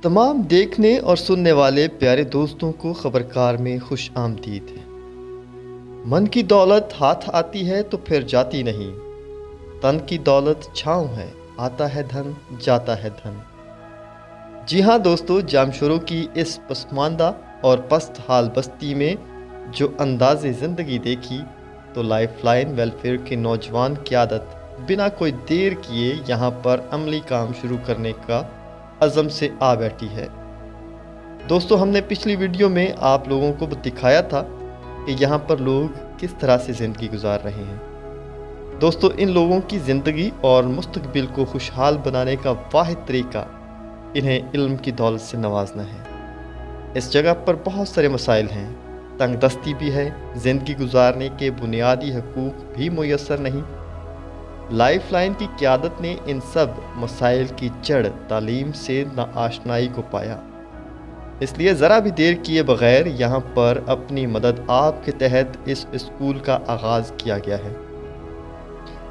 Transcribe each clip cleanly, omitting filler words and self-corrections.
तमाम देखने और सुनने वाले प्यारे दोस्तों को खबरकार में खुश आमदीद है। मन की दौलत हाथ आती है तो फिर जाती नहीं। तन की दौलत छाँव है, आता है धन जाता है धन। जी हाँ दोस्तों, जामशोरों की इस पसमानदा और पस्त हाल बस्ती में जो अंदाज़े ज़िंदगी देखी तो लाइफलाइन वेलफेयर के नौजवान क़यादत बिना कोई देर किए यहाँ पर अमली काम शुरू करने का अज़म से आ बैठी है। दोस्तों, हमने पिछली वीडियो में आप लोगों को दिखाया था कि यहाँ पर लोग किस तरह से ज़िंदगी गुजार रहे हैं। दोस्तों, इन लोगों की ज़िंदगी और मुस्तकबिल को खुशहाल बनाने का वाहिद तरीका इन्हें इल्म की दौलत से नवाजना है। इस जगह पर बहुत सारे मसाइल हैं, तंग दस्ती भी है, ज़िंदगी गुजारने के बुनियादी हकूक़ भी मुयस्सर नहीं। लाइफलाइन की क़यादत ने इन सब मसाइल की जड़ तालीम से नाआशनाई को पाया, इसलिए ज़रा भी देर किए बग़ैर यहाँ पर अपनी मदद आप के तहत इस स्कूल का आगाज़ किया गया है,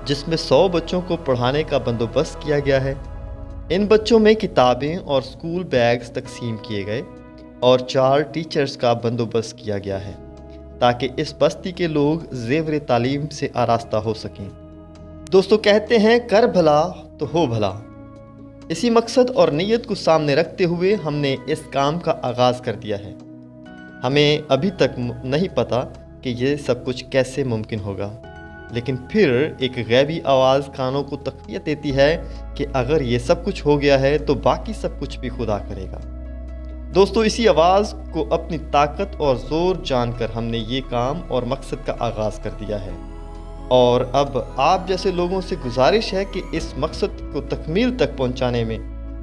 जिसमें 100 बच्चों को पढ़ाने का बंदोबस्त किया गया है। इन बच्चों में किताबें और स्कूल बैग्स तकसीम किए गए और 4 टीचर्स का बंदोबस्त किया गया है ताकि इस बस्ती के लोग ज़ेवर तालीम से आरास्ता हो सकें। दोस्तों, कहते हैं कर भला तो हो भला। इसी मकसद और नीयत को सामने रखते हुए हमने इस काम का आगाज़ कर दिया है। हमें अभी तक नहीं पता कि ये सब कुछ कैसे मुमकिन होगा, लेकिन फिर एक गैबी आवाज़ कानों को तक़वियत देती है कि अगर ये सब कुछ हो गया है तो बाकी सब कुछ भी खुदा करेगा। दोस्तों, इसी आवाज़ को अपनी ताकत और ज़ोर जानकर हमने ये काम और मकसद का आगाज़ कर दिया है, और अब आप जैसे लोगों से गुजारिश है कि इस मकसद को तकमील तक पहुंचाने में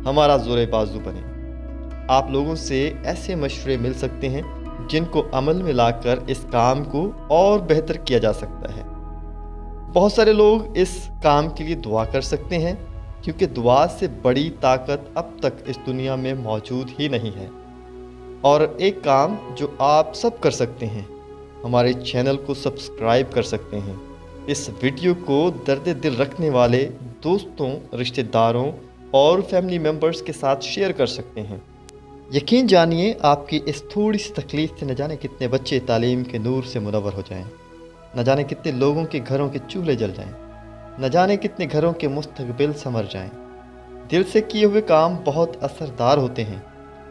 हमारा ज़ोर बाजू बने। आप लोगों से ऐसे मशवरे मिल सकते हैं जिनको अमल में लाकर इस काम को और बेहतर किया जा सकता है। बहुत सारे लोग इस काम के लिए दुआ कर सकते हैं, क्योंकि दुआ से बड़ी ताकत अब तक इस दुनिया में मौजूद ही नहीं है। और एक काम जो आप सब कर सकते हैं, हमारे चैनल को सब्सक्राइब कर सकते हैं, इस वीडियो को दर्द दिल रखने वाले दोस्तों, रिश्तेदारों और फैमिली मेम्बर्स के साथ शेयर कर सकते हैं। यकीन जानिए, आपकी इस थोड़ी सी तकलीफ़ से न जाने कितने बच्चे तालीम के नूर से मुनव्वर हो जाएं, न जाने कितने लोगों के घरों के चूल्हे जल जाएं, न जाने कितने घरों के मुस्तकबिल संवर जाएं। दिल से किए हुए काम बहुत असरदार होते हैं,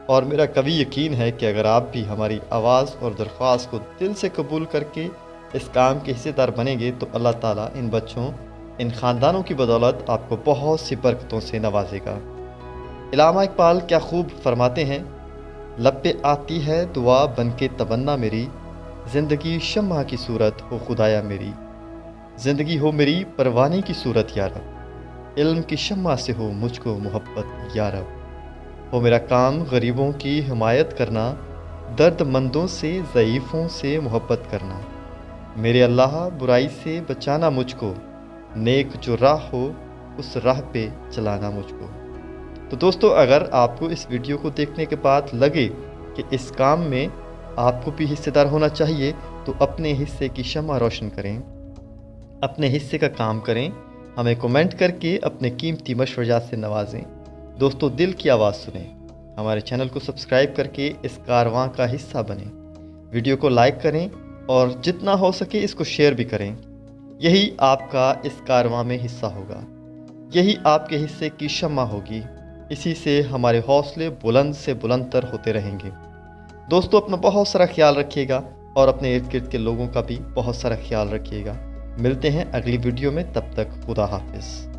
और मेरा कभी यकीन है कि अगर आप भी हमारी आवाज़ और दरख्वास्त को दिल से कबूल करके इस काम के हिस्सेदार बनेंगे तो अल्लाह ताला इन बच्चों, इन ख़ानदानों की बदौलत आपको बहुत सी बरकतों से नवाजेगा। इल्लामा इकबाल क्या खूब फरमाते हैं, लब पे आती है दुआ बन के तमन्ना मेरी, ज़िंदगी शम्मा की सूरत हो खुदाया मेरी। ज़िंदगी हो मेरी परवाने की सूरत या रब, इल्म की शम्मा से हो मुझको मोहब्बत या रब। हो मेरा काम गरीबों की हिमायत करना, दर्दमंदों से ज़ईफ़ों से मोहब्बत करना। मेरे अल्लाह बुराई से बचाना मुझको, नेक जो राह हो उस राह पे चलाना मुझको। तो दोस्तों, अगर आपको इस वीडियो को देखने के बाद लगे कि इस काम में आपको भी हिस्सेदार होना चाहिए, तो अपने हिस्से की शम्मा रोशन करें, अपने हिस्से का काम करें, हमें कमेंट करके अपने कीमती मशवरात से नवाजें। दोस्तों, दिल की आवाज़ सुनें, हमारे चैनल को सब्सक्राइब करके इस कारवां का हिस्सा बनें। वीडियो को लाइक करें और जितना हो सके इसको शेयर भी करें। यही आपका इस कारवां में हिस्सा होगा, यही आपके हिस्से की शम्मा होगी। इसी से हमारे हौसले बुलंद से बुलंद तर होते रहेंगे। दोस्तों, अपना बहुत सारा ख्याल रखिएगा और अपने इर्द गिर्द के लोगों का भी बहुत सारा ख्याल रखिएगा। मिलते हैं अगली वीडियो में, तब तक खुदा हाफिज़।